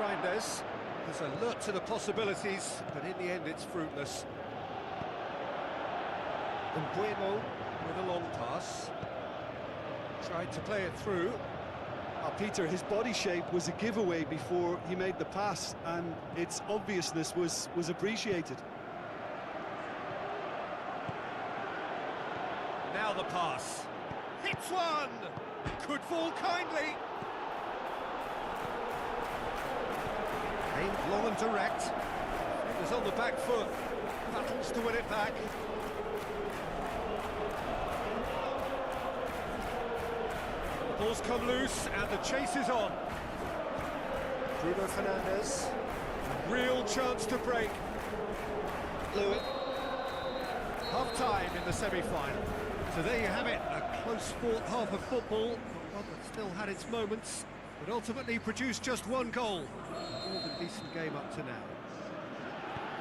Reinders is alert to the possibilities, but in the end it's fruitless. And Bueno with a long pass. Tried to play it through. Peter, his body shape was a giveaway before he made the pass, and its obviousness was appreciated. Now the pass. Hits one! Could fall kindly. Aimed long and direct. It was on the back foot. Battles to win it back. The ball's come loose and the chase is on. Bruno Fernandes. Real chance to break. Lewis. Half-time in the semi-final. So there you have it, a close-fought half of football, one that still had its moments, but ultimately produced just one goal. More than decent game up to now.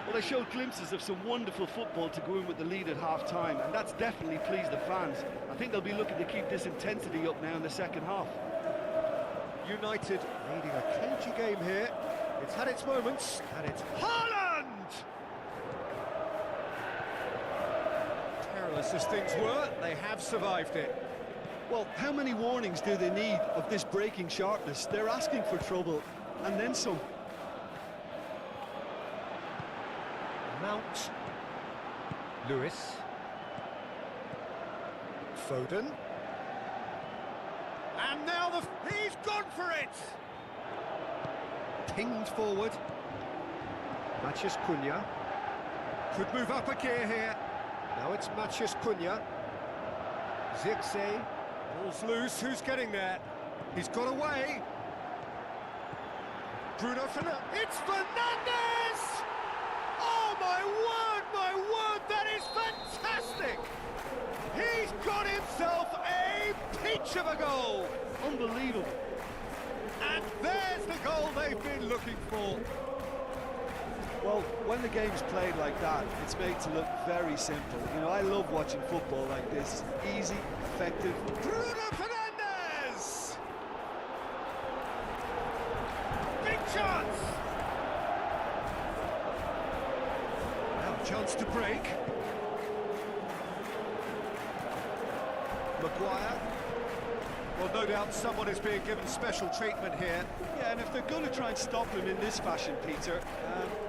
Well, they showed glimpses of some wonderful football to go in with the lead at half-time, and that's definitely pleased the fans. I think they'll be looking to keep this intensity up now in the second half. United leading a cagey game here. It's had its moments, and it's Haaland! Perilous as things were, they have survived it. Well, how many warnings do they need of this breaking sharpness? They're asking for trouble, and then some. Mount. Lewis. Foden. And now he's gone for it! Pinged forward. Matheus Cunha. Could move up a gear here. Now it's Matheus Cunha. Zirkzee. Ball's loose, who's getting there? He's got away. Bruno Fernandes. It's Fernandes! Oh my word, that is fantastic! He's got himself a peach of a goal! Unbelievable. And there's the goal they've been looking for. Well, when the game's played like that, it's made to look very simple. You know, I love watching football like this. Easy, effective. Bruno Fernandes! Big chance! Now a chance to break. Maguire. Well, no doubt someone is being given special treatment here. Yeah, and if they're going to try and stop him in this fashion, Peter,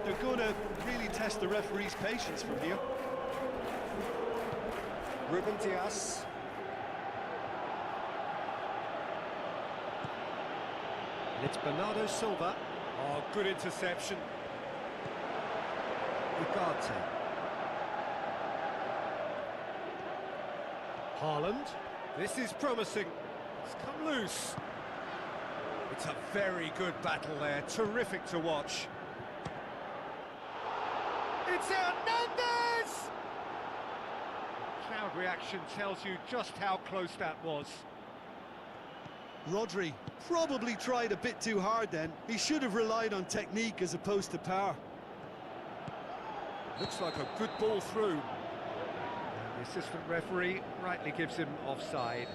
they're going to really test the referee's patience from here. Ruben Dias. And it's Bernardo Silva. Oh, good interception. Ugarte. Haaland. This is promising. It's come loose. It's a very good battle there. Terrific to watch. It's Hernandez! Crowd reaction tells you just how close that was. Rodri probably tried a bit too hard then. He should have relied on technique as opposed to power. Looks like a good ball through. And the assistant referee rightly gives him offside.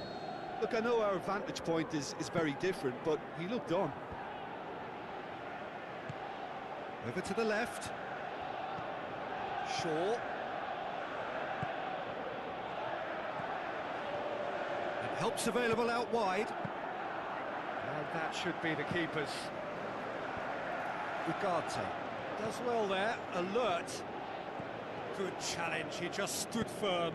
Look, I know our vantage point is very different, but he looked on. Over to the left. Shaw. And help's available out wide. And that should be the keeper's. Ugarte does well there, alert. Good challenge, he just stood firm.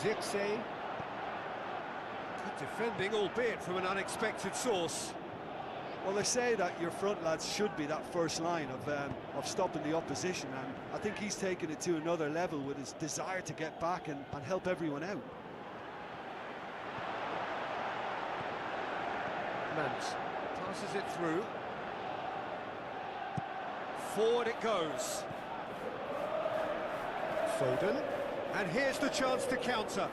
Zirkzee. Good defending, albeit from an unexpected source. Well, they say that your front lads should be that first line of stopping the opposition, and I think he's taken it to another level with his desire to get back and help everyone out. Mant passes it through. Forward it goes. Foden. And here's the chance to counter.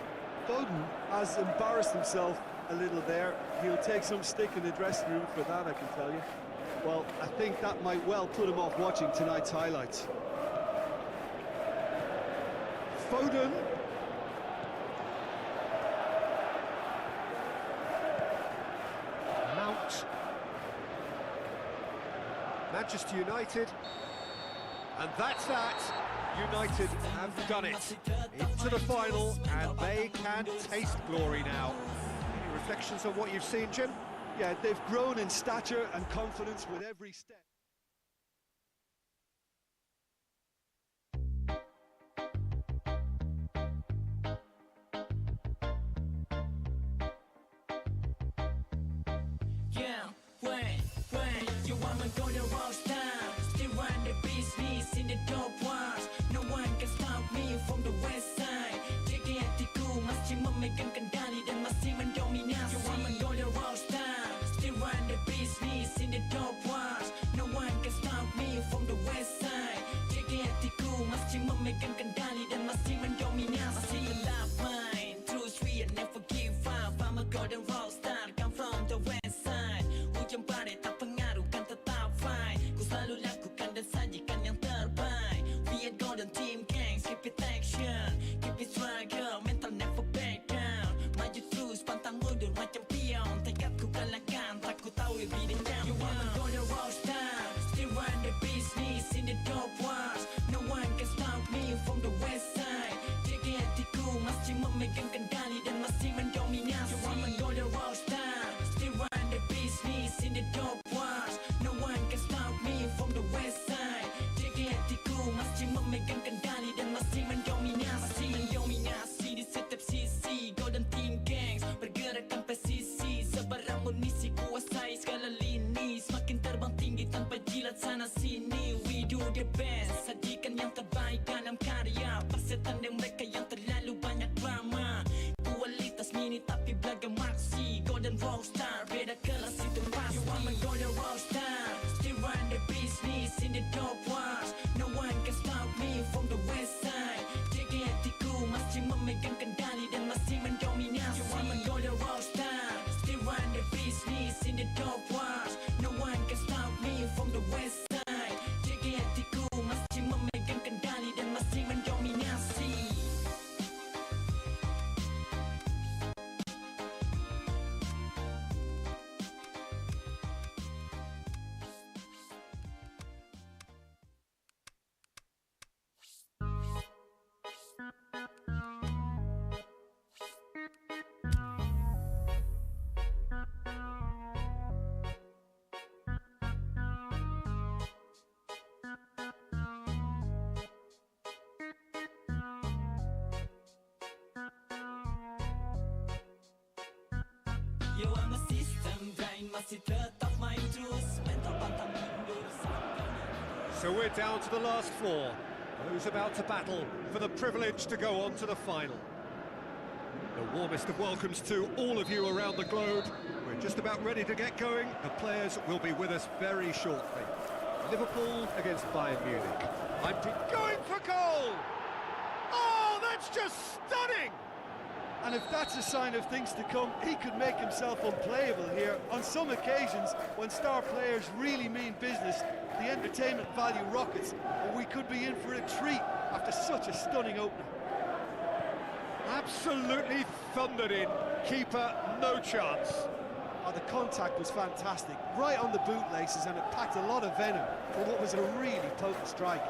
Foden has embarrassed himself a little there. He'll take some stick in the dressing room for that, I can tell you. Well, I think that might well put him off watching tonight's highlights. Foden. out. Manchester United, and that's that. United have done it. Into the final, and they can taste glory now. Any reflections on what you've seen, Jim? Yeah, they've grown in stature and confidence with every step. You want to go the wrong style, still run the business in the dope ones. No one can stop me from the west side. Jadi hatiku masih memegang kendali dan masih mendominasi. You want to go the wrong style, still run the business in the dope ones. No one can stop me from the west side. Jadi hatiku masih memegang kendali dan masih mendominasi. Masih tetap main, true sweet and never give up. I'm a golden rock star, come from the west side. Hujan badai tak pengaruh kan tetap fine. Ku selalu lakukan dan sajikan yang terbaik. We are golden team gangs, keep it action, keep it struggle, mental never back down. Maju terus, pantang mundur macam pion. Tekad ku kalahkan, tak ku tahu lebih dendam. You wanna go the rock star, still run the business in the dope ones. No one can stop me from the west side. Jaga hatiku masih memegang kendali dan masih mendominasi. You wanna go the rock star, still run the business in the dope ones. No one can stop me from the west side. Jaga hatiku masih memegang kendali dan masih mendominasi. Mendominasi di setiap sisi. Golden team gangs bergerak tanpa sisi. Sebarang amunisi kuasai segala lini. Semakin terbang tinggi tanpa jilat sana sini. We do the best, sajikan yang terbaik dalam karya. Persetan dan mereka yang terlalu banyak drama. Kualitas mini tapi belaga maksi. Golden rockstar, beda kelas itu pasti. You want me golden rockstar, still run the business in the dope ones. No one can stop me from the west side. Jaga hatiku masih memegang kendali dan masih mendominasi. You want me golden rockstar, still run the business in the dope ones. No one can stop me from the west side. Jaga hatiku masih memegang kendali dan masih mendominasi. Yo, I'm a system brain, masih tetap main terus. Mental pantang mundur. So we're down to the last four. Who's about to battle for the privilege to go on to the final? The warmest of welcomes to all of you around the globe. We're just about ready to get going. The players will be with us very shortly. Liverpool against Bayern Munich. I'm going for goal! Oh, that's just stunning! And if that's a sign of things to come, he could make himself unplayable here. On some occasions, when star players really mean business, the entertainment value rockets, and we could be in for a treat after such a stunning opener. Absolutely thundered in. Keeper, no chance. Oh, the contact was fantastic, right on the bootlaces, and it packed a lot of venom for what was a really potent strike.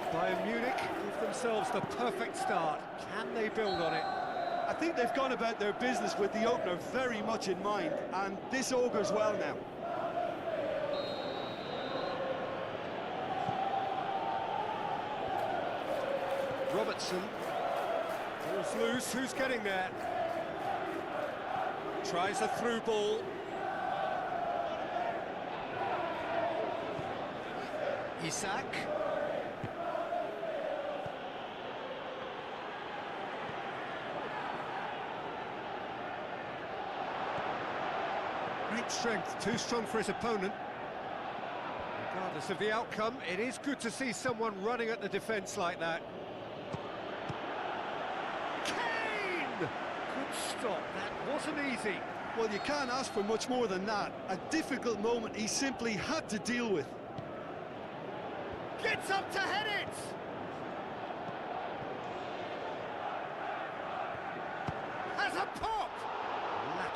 Bayern Munich give themselves the perfect start. Can they build on it? I think they've gone about their business with the opener very much in mind, and this augurs well now. Robertson. Ball's loose, who's getting there? Tries a through ball. Isak. Great strength, too strong for his opponent. Regardless of the outcome, it is good to see someone running at the defence like that. Kane! Good stop, that wasn't easy. Well, you can't ask for much more than that. A difficult moment he simply had to deal with. Gets up to head it! Has a pop!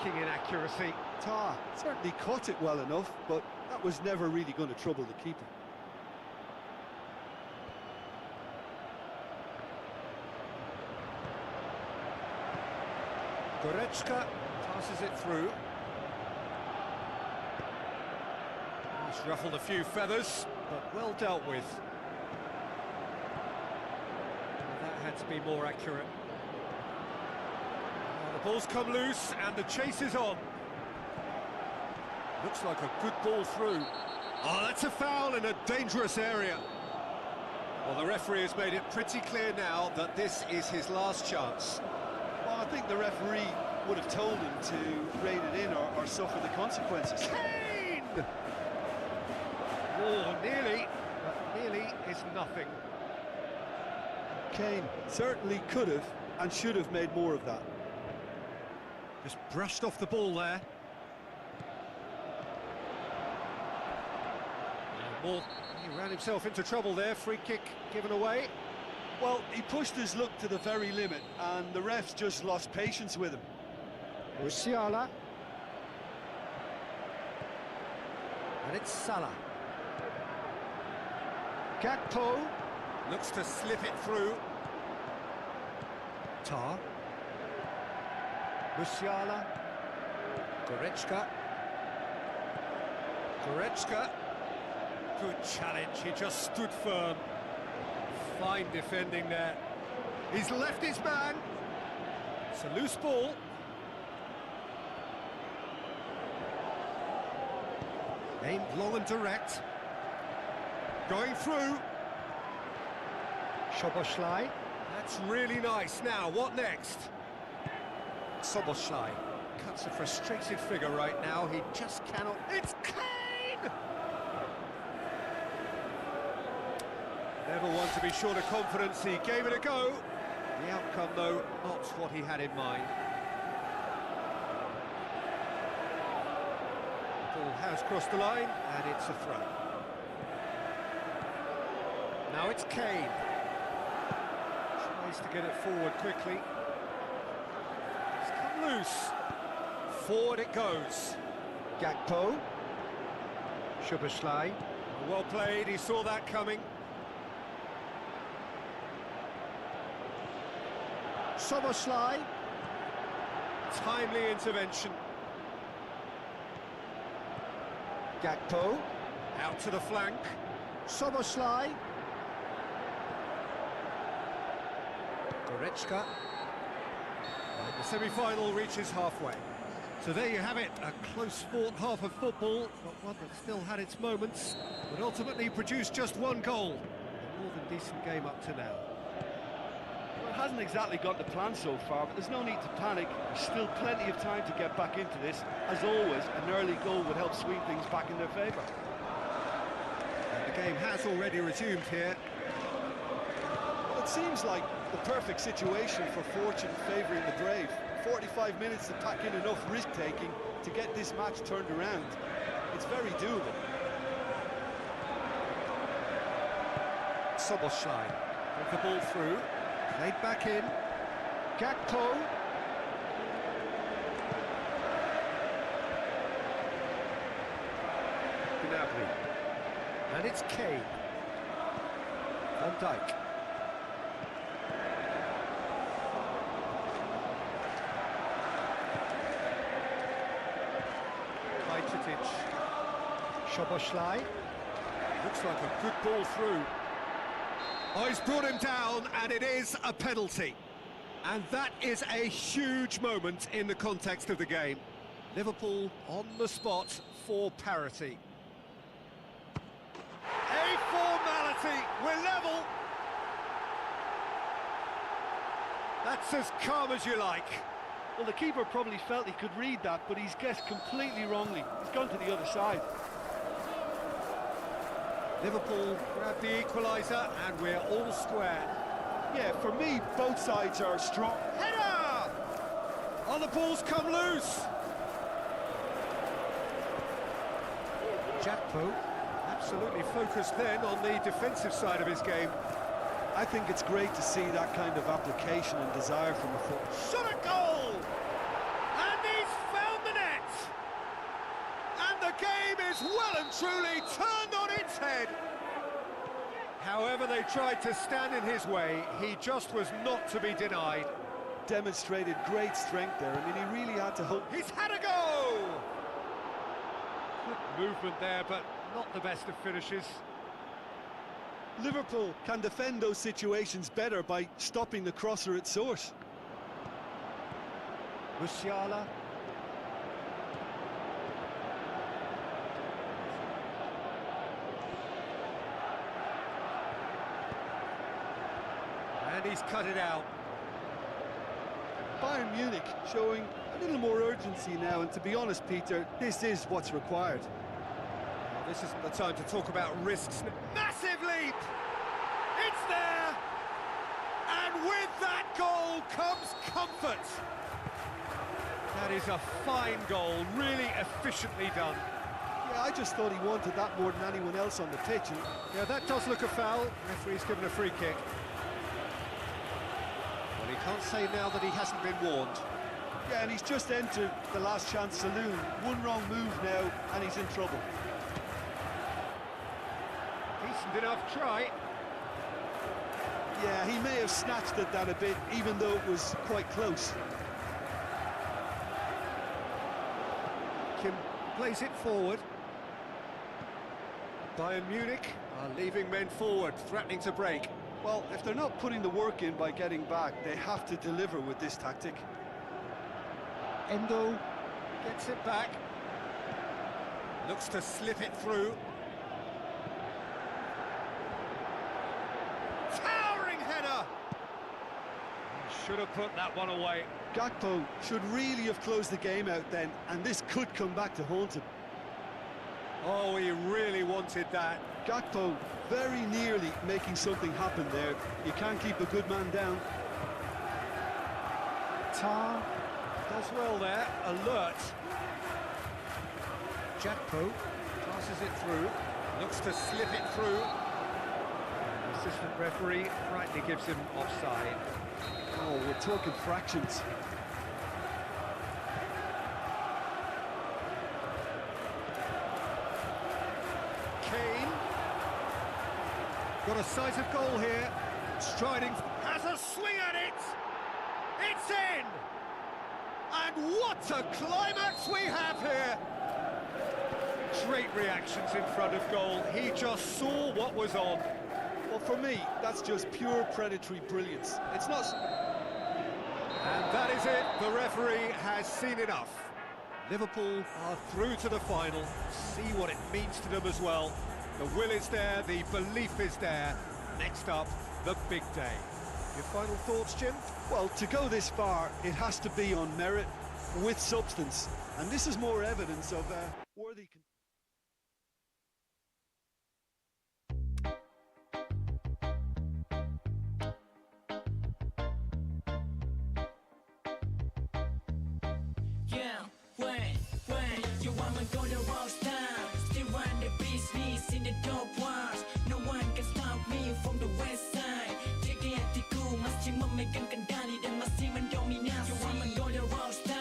striking inaccuracy. Tar certainly cut it well enough, but that was never really going to trouble the keeper. Goretzka passes it through. He's ruffled a few feathers, but well dealt with. That had to be more accurate. The ball's come loose and the chase is on. Looks like a good ball through. Oh, that's a foul in a dangerous area. Well, the referee has made it pretty clear now that this is his last chance. Well, I think the referee would have told him to rein it in or suffer the consequences. Kane! Oh, nearly, but nearly is nothing. Kane certainly could have and should have made more of that. Just brushed off the ball there. He ran himself into trouble there, free kick given away. Well, he pushed his luck to the very limit, and the refs just lost patience with him. Musiala. And it's Salah. Gakpo looks to slip it through. Tar. Musiala. Goretzka. Goretzka. Good challenge, he just stood firm. Fine defending there. He's left his man. It's a loose ball. Aimed long and direct. Going through. Szoboszlai. That's really nice. Now, what next? Szoboszlai cuts a frustrated figure right now. He just cannot... It's Kane! Never one to be short of confidence. He gave it a go. The outcome, though, not what he had in mind. The ball has crossed the line, and it's a throw. Now it's Kane. Tries to get it forward quickly. It's come loose. Forward it goes. Gakpo. Szoboszlai. Well played, he saw that coming. Szoboszlai. Timely intervention. Gakpo. Out to the flank. Szoboszlai. Goretzka. And the semi-final reaches halfway. So there you have it, a close-fought half of football, but one that still had its moments, but ultimately produced just one goal. A more than decent game up to now. Well, it hasn't exactly got the plan so far, but there's no need to panic. There's still plenty of time to get back into this. As always, an early goal would help swing things back in their favour. And the game has already resumed here. Well, it seems like the perfect situation for fortune favouring the brave. 45 minutes to pack in enough risk-taking to get this match turned around. It's very doable. Szoboszlai with the ball through, played back in. Gakpo. Gnabry. And it's Kane. Van Dijk. Szoboszlai. Looks like a good ball through. Oh, he's brought him down, and it is a penalty. And that is a huge moment in the context of the game. Liverpool on the spot for parity. A formality, we're level. That's as calm as you like. Well, the keeper probably felt he could read that, but he's guessed completely wrongly. He's gone to the other side. Liverpool grab the equaliser, and we're all square. Yeah, for me, both sides are strong. Header! Oh, the ball's come loose. Gakpo, absolutely focused then on the defensive side of his game. I think it's great to see that kind of application and desire from a foot. Shot a goal! And he's found truly turned on its head. However they tried to stand in his way, he just was not to be denied. Demonstrated great strength there. I mean, he really had to hold. He's had a go! Good movement there, but not the best of finishes. Liverpool can defend those situations better by stopping the crosser at source. Musiala. And he's cut it out. Bayern Munich showing a little more urgency now, and to be honest, Peter, this is what's required. Well, this isn't the time to talk about risks. Massive leap! It's there! And with that goal comes comfort. That is a fine goal, really efficiently done. Yeah, I just thought he wanted that more than anyone else on the pitch. And yeah, that does look a foul. Referee's given a free kick. Well, he can't say now that he hasn't been warned. yeah, and he's just entered the last chance saloon. One wrong move now, and he's in trouble. Decent enough try. Yeah, he may have snatched at that a bit, even though it was quite close. Kim plays it forward. Bayern Munich are leaving men forward, threatening to break. Well, if they're not putting the work in by getting back, they have to deliver with this tactic. Endo gets it back. Looks to slip it through. Towering header! He should have put that one away. Gakpo should really have closed the game out then, and this could come back to haunt him. Oh, he really wanted that. Gakpo very nearly making something happen there. You can't keep a good man down. Tar does well there, alert. Gakpo passes it through, looks to slip it through. The assistant referee rightly gives him offside. Oh, we're talking fractions. Kane. Got a sight of goal here. Striding, has a swing at it. It's in. And what a climax we have here. Great reactions in front of goal. He just saw what was on. Well, for me, that's just pure predatory brilliance. It's not... And that is it. The referee has seen enough. Liverpool are through to the final. See what it means to them as well. The will is there, the belief is there. Next up, the big day. Your final thoughts, Jim? Well, to go this far, it has to be on merit, with substance. And this is more evidence of worthy... You want me go the rock star, still run the business in the top ones. No one can stop me from the west side. Llegué a Tiku, maximum me cantani dan maximum dominance. You want me go the rock star,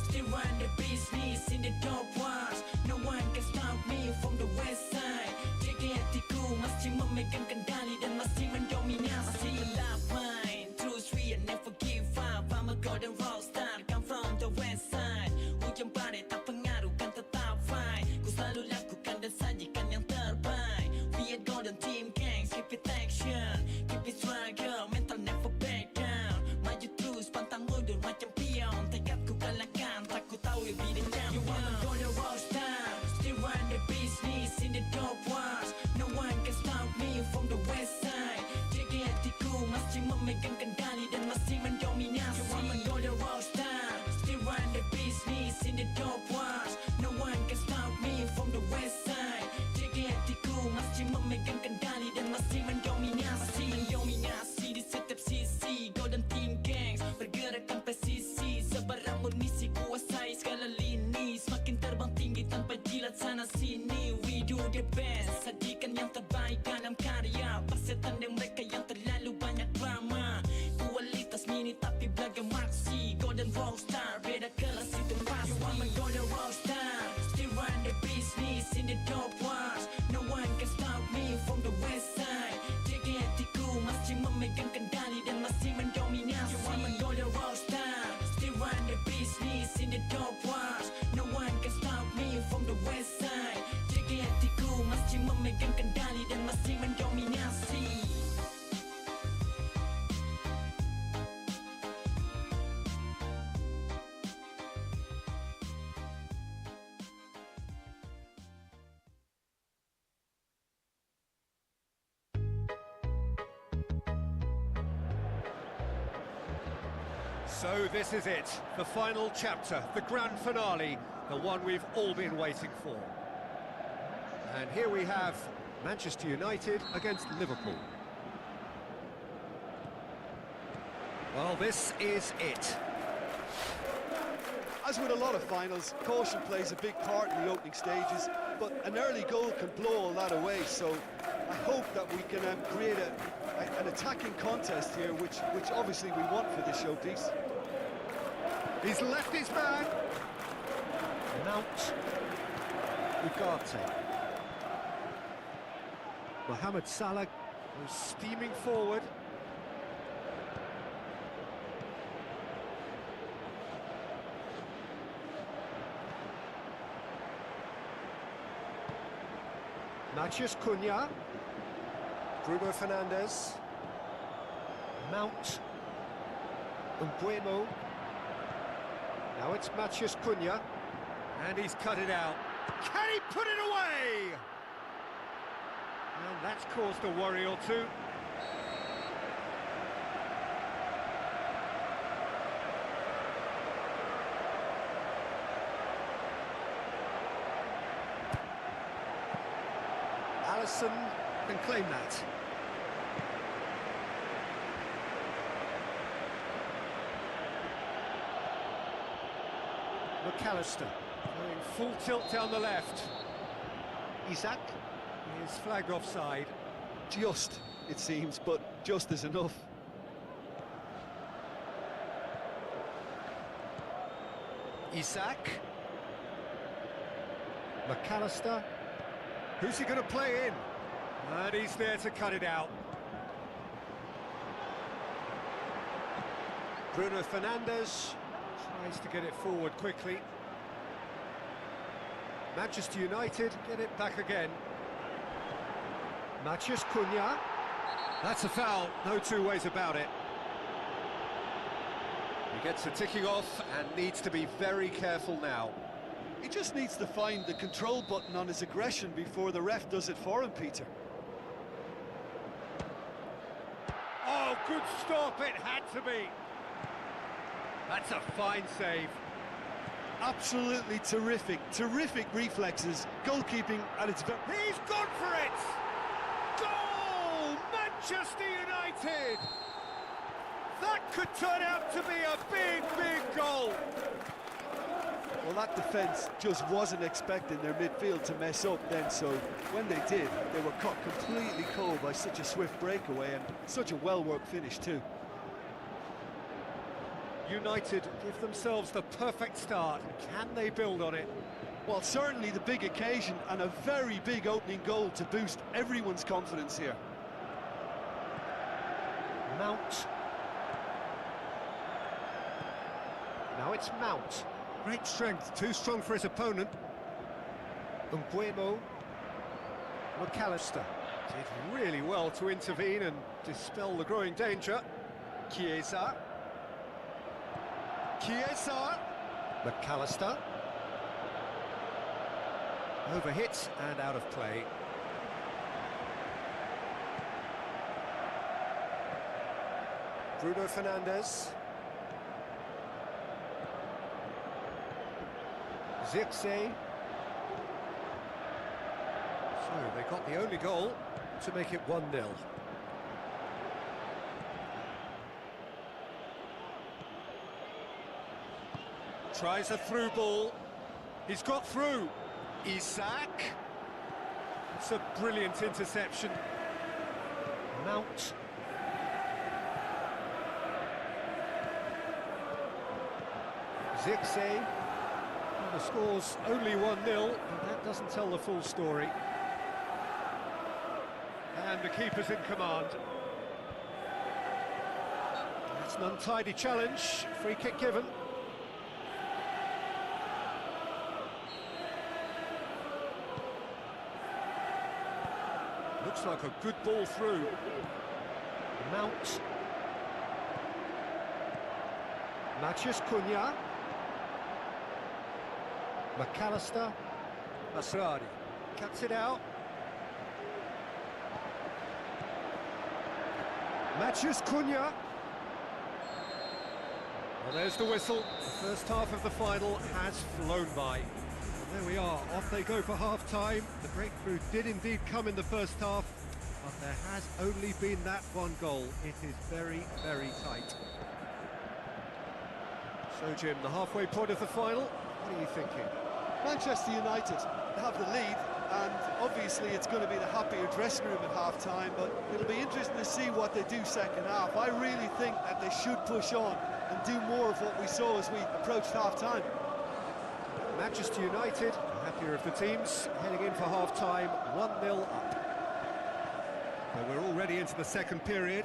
still run the business in the top ones. No one can stop me from the west side. Llegué a Tiku, maximum me cantani dan maximum dominance. I see you love mine, true sweet and never give up. I'm a golden rock star, come from the west side. Hujan badai tak pengaruh kan tetap fine. Ku selalu lakukan dan sajikan yang terbaik. We are golden team gangs, keep it action, keep it struggle, mental never back down. Maju terus pantang mundur macam pion. Tekad ku kalahkan, tak ku tahu be the champion. You wanna go the rock star, still run the business in the top ones. No one can stop me from the west side. Jaga hatiku masih memegang kendali dan masih mendominasi. You wanna go the rock star, still run the business in the top ones. No one can stop me from the west side. Jaga hatiku masih memegang kendali dan masih mendominasi. Mendominasi di setiap sisi. Golden team gangs bergerakkan presisi. Sebarang amunisi kuasai segala lini. Semakin terbang tinggi tanpa jilat sana sini. We do the best, sajikan yang terbaik dalam karya. Persetan dan mereka yang terlalu banyak drama. Kualitas mini tapi belaga maksi. Golden rockstar, beda kelas itu pasti. You want me golden rockstar, still run the business in the top one. the business in the top ones. No one can stop me from the west side. Jaga hatiku masih memegang kendali dan masih mendominasi. So this is it, the final chapter, the grand finale, the one we've all been waiting for. And here we have Manchester United against Liverpool. Well, this is it. As with a lot of finals, caution plays a big part in the opening stages, but an early goal can blow all that away, so I hope that we can create an attacking contest here, which obviously we want for this showpiece. He's left his man. Mount. Ugarte. Mohamed Salah goes steaming forward. Matheus Cunha. Bruno Fernandes. Mount. Mbeumo. Now it's Matheus Cunha. And he's cut it out. Can he put it away? And that's caused a worry or two. Alisson can claim that. McAllister going full tilt down the left. Isak is flagged offside. Just, it seems, but just is enough. Isak. McAllister. Who's he going to play in? And he's there to cut it out. Bruno Fernandes tries to get it forward quickly. Manchester United get it back again. Matheus Cunha. That's a foul, no two ways about it. He gets the ticking off and needs to be very careful now. He just needs to find the control button on his aggression before the ref does it for him, Peter. Oh, good stop, it had to be. That's a fine save. Absolutely terrific reflexes, goalkeeping at its best. He's gone for it! Goal! Manchester United! That could turn out to be a big goal. Well, that defence just wasn't expecting their midfield to mess up then, so when they did, they were caught completely cold by such a swift breakaway and such a well-worked finish too. United give themselves the perfect start. Can they build on it? Well, certainly the big occasion and a very big opening goal to boost everyone's confidence here. Mount. Now it's Mount. Great strength, too strong for his opponent. Mbeumo. McAllister did really well to intervene and dispel the growing danger. Chiesa. McAllister. Overhit and out of play. Bruno Fernandes. Zirkzee. So they got the only goal to make it 1-0. Tries a through ball. He's got through. Isak. It's a brilliant interception. Mount. Zirkzee. Well, the score's only 1-0, but that doesn't tell the full story. And the keeper's in command. That's an untidy challenge. Free kick given. Looks like a good ball through. Mount. Mathias Cunha. McAllister. Masrari. Cuts it out. Mathias Cunha. Well, there's the whistle. The first half of the final has flown by. There we are, off they go for half-time. The breakthrough did indeed come in the first half, but there has only been that one goal. It is very, very tight. So, Jim, the halfway point of the final, what are you thinking? Manchester United have the lead, and obviously it's going to be the happier dressing room at half-time, but it'll be interesting to see what they do second half. I really think that they should push on and do more of what we saw as we approached half-time. Manchester United, the happier of the teams, heading in for half-time, 1-0 up. Well, we're already into the second period.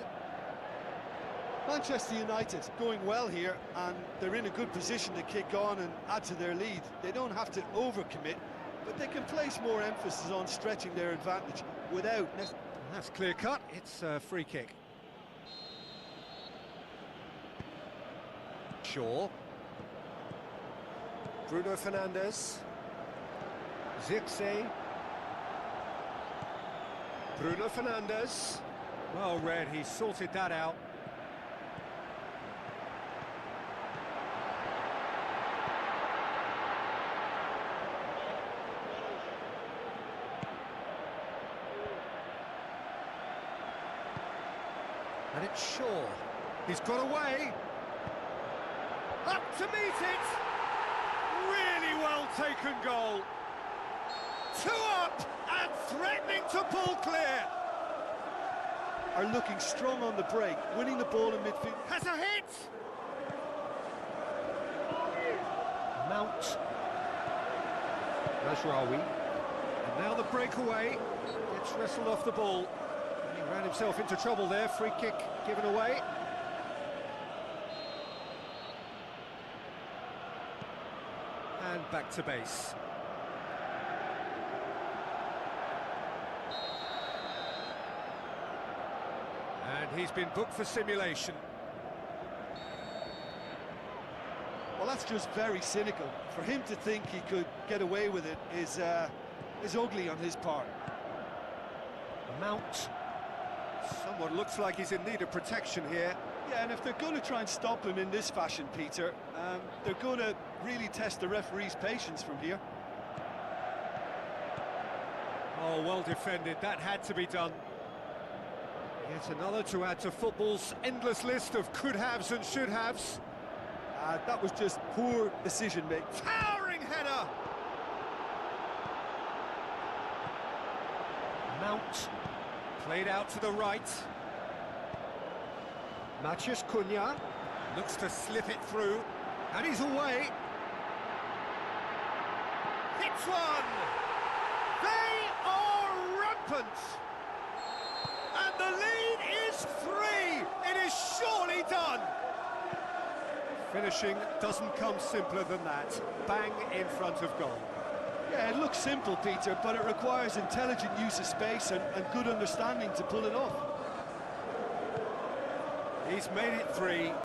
Manchester United going well here, and they're in a good position to kick on and add to their lead. They don't have to overcommit, but they can place more emphasis on stretching their advantage without... That's clear-cut, it's a free kick. Shaw. Bruno Fernandes. Zirkzee. Bruno Fernandes. Well read, he sorted that out. And it's Shaw. He's got away. Up to meet it. Really well taken goal. 2 up and threatening to pull clear. Are looking strong on the break, winning the ball in midfield. Has a hit. Mount. Masraoui. And now the breakaway. Gets wrestled off the ball. He ran himself into trouble there. Free kick given away. And back to base. And he's been booked for simulation. Well, that's just very cynical. For him to think he could get away with it is ugly on his part. Mount. Someone looks like he's in need of protection here. Yeah, and if they're going to try and stop him in this fashion, Peter, they're going to really test the referee's patience from here. Oh, well defended. That had to be done. Yet another to add to football's endless list of could-haves and should-haves. That was just poor decision-making. Towering header! Mount. Played out to the right. Mathias Cunha looks to slip it through, and he's away. Hits one! They are rampant! And the lead is 3! It is surely done! Finishing doesn't come simpler than that. Bang in front of goal. Yeah, it looks simple, Peter, but it requires intelligent use of space and good understanding to pull it off. He's made it 3.